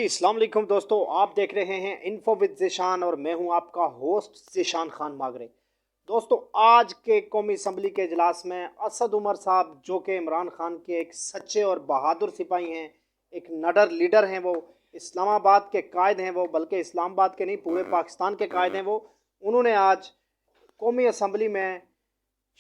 अस्सलाम वालेकुम दोस्तों, आप देख रहे हैं इन्फो विद ज़ीशान और मैं हूं आपका होस्ट ज़ीशान खान मागरे। दोस्तों, आज के कौमी असम्बली के इजलास में असद उमर साहब, जो कि इमरान खान के एक सच्चे और बहादुर सिपाही हैं, एक नडर लीडर हैं, वो इस्लामाबाद के कायद हैं, वो बल्कि इस्लामाबाद के नहीं पूरे पाकिस्तान के कायद हैं। वो उन्होंने आज कौमी असम्बली में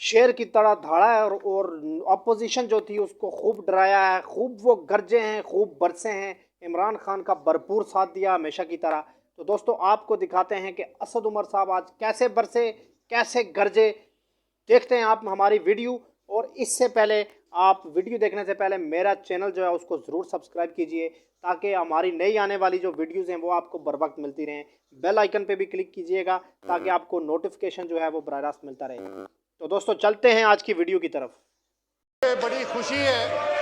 शेर की तरह धाड़ा है और अपोजिशन जो थी उसको खूब डराया है, खूब वो गरजे हैं, खूब बरसे हैं, इमरान खान का भरपूर साथ दिया हमेशा की तरह। तो दोस्तों, आपको दिखाते हैं कि असद उमर साहब आज कैसे बरसे, कैसे गरजे। देखते हैं आप हमारी वीडियो, और इससे पहले आप वीडियो देखने से पहले मेरा चैनल जो है उसको ज़रूर सब्सक्राइब कीजिए, ताकि हमारी नई आने वाली जो वीडियोज़ हैं वो आपको बर वक्त मिलती रहें। बेल आइकन पे भी क्लिक कीजिएगा ताकि आपको नोटिफिकेशन जो है वो बराह रास्त मिलता रहे। तो दोस्तों, चलते हैं आज की वीडियो की तरफ। बड़ी खुशी है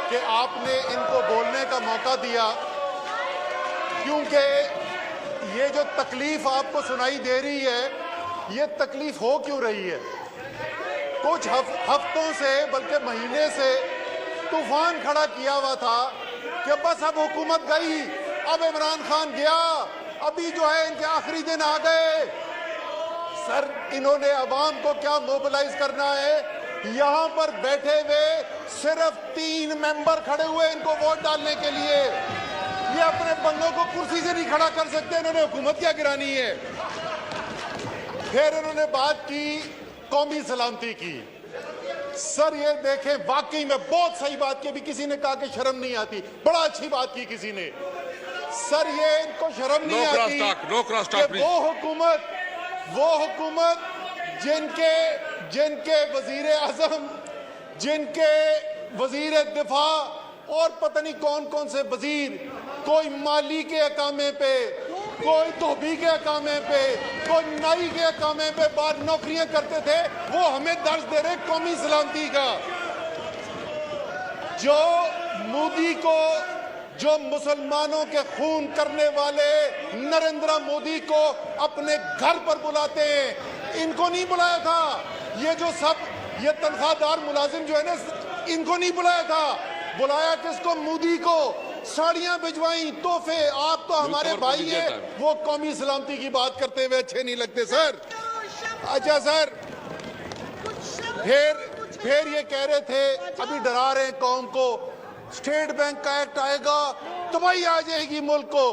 कि आपने इनको बोलने का मौका दिया, क्योंकि ये जो तकलीफ आपको सुनाई दे रही है, ये तकलीफ हो क्यों रही है? कुछ हफ्तों से बल्कि महीने से तूफान खड़ा किया हुआ था कि बस अब हुकूमत गई, अब इमरान खान गया, अभी जो है इनके आखिरी दिन आ गए। सर, इन्होंने अवाम को क्या मोबिलाइज करना है? यहाँ पर बैठे हुए सिर्फ 3 मेंबर खड़े हुए इनको वोट डालने के लिए। ये अपने बंदों को कुर्सी से नहीं खड़ा कर सकते, इन्होंने हुकूमत क्या गिरानी है? फिर इन्होंने बात की कौमी सलामती की। सर, ये देखें, वाकई में बहुत सही बात की। अभी किसी ने कहा कि शर्म नहीं आती, बड़ा अच्छी बात की किसी ने। सर, ये इनको शर्म नहीं आती कि वो हुकूमत जिनके वजीर आजम, जिनके वजीर दिफा और पता नहीं कौन कौन से वजीर, कोई माली के अकामे पे, कोई धोबी के अकामे पे, कोई नाई के अकामे पे बाहर नौकरियां करते थे, वो हमें दर्ज दे रहे कौमी सलामती का। जो मोदी को, जो मुसलमानों के खून करने वाले नरेंद्र मोदी को अपने घर पर बुलाते हैं, इनको नहीं बुलाया था। ये तनख्वाहदार मुलाजिम जो है ना, इनको नहीं बुलाया था। बुलाया किसको? मोदी को। साड़ियां भिजवाई, तोहफे। आप तो हमारे भाई हैं, वो कौमी सलामती की बात करते हुए अच्छे नहीं लगते सर। अच्छा सर, फिर ये कह रहे थे, अभी डरा रहे हैं कौम को, स्टेट बैंक का एक्ट आएगा, तबाही आ जाएगी मुल्क को।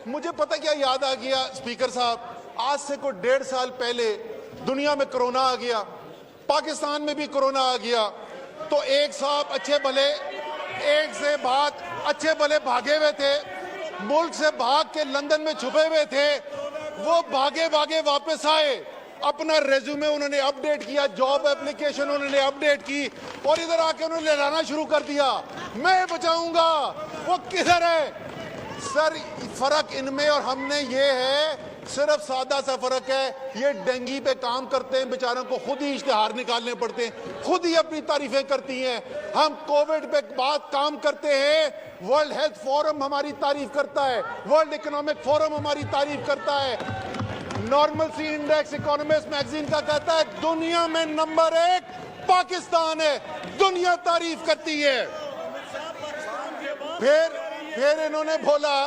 मुझे पता क्या याद आ गया स्पीकर साहब, आज से कोई 1.5 साल पहले दुनिया में कोरोना आ गया, पाकिस्तान में भी कोरोना आ गया, तो एक साहब अच्छे भले, एक से बात अच्छे भले भागे हुए थे, मुल्क से भाग के लंदन में छुपे हुए थे, वो भागे भागे वापस आए, अपना रेज्यूमे उन्होंने अपडेट किया, जॉब एप्लीकेशन उन्होंने अपडेट की, और इधर आके उन्होंने लहराना शुरू कर दिया, मैं बचाऊंगा। वो किधर है? सर, फर्क इनमें और हमने ये है, सिर्फ सादा सा फर्क है, ये डेंगी पे काम करते हैं, बेचारों को खुद ही इश्तिहार निकालने पड़ते हैं, खुद ही अपनी तारीफें करती हैं। हम कोविड पे बात काम करते हैं, वर्ल्ड हेल्थ फोरम हमारी तारीफ करता है, वर्ल्ड इकोनॉमिक फोरम हमारी तारीफ करता है, नॉर्मल सी इंडेक्स इकोनॉमिस्ट मैगजीन का कहता है दुनिया में नंबर 1 पाकिस्तान है, दुनिया तारीफ करती है। फिर इन्होंने बोला,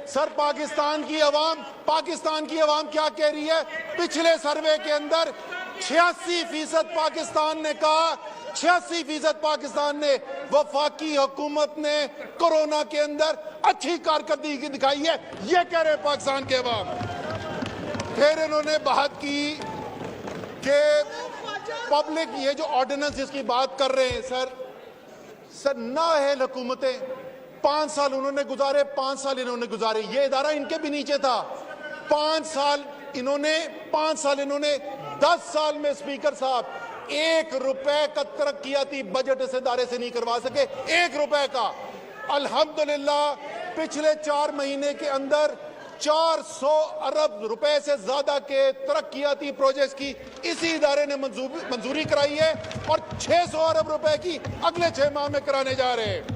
सर पाकिस्तान की आवाम क्या कह रही है? पिछले सर्वे के अंदर 86% पाकिस्तान ने कहा, 86% पाकिस्तान ने, वफाकी हुकूमत ने कोरोना के अंदर अच्छी कारकर्दगी दिखाई है, ये कह रहे पाकिस्तान के अवाम। फिर इन्होंने बात की कि पब्लिक, ये जो ऑर्डिनेंस जिसकी बात कर रहे हैं सर नाअहल हुकूमतें 5 साल उन्होंने गुजारे, 5 साल इन्होंने गुजारे, ये इदारा इनके भी नीचे था। 5 साल इन्होंने 10 साल में स्पीकर साहब 1 रुपए का तरक्याती बजट इस इदारे से नहीं करवा सके, 1 रुपए का। अल्हम्दुलिल्लाह पिछले 4 महीने के अंदर 400 अरब रुपए से ज्यादा के तरक्याती प्रोजेक्ट्स की इसी इदारे ने मंजूरी कराई है, और 600 अरब रुपए की अगले 6 माह में कराने जा रहे हैं।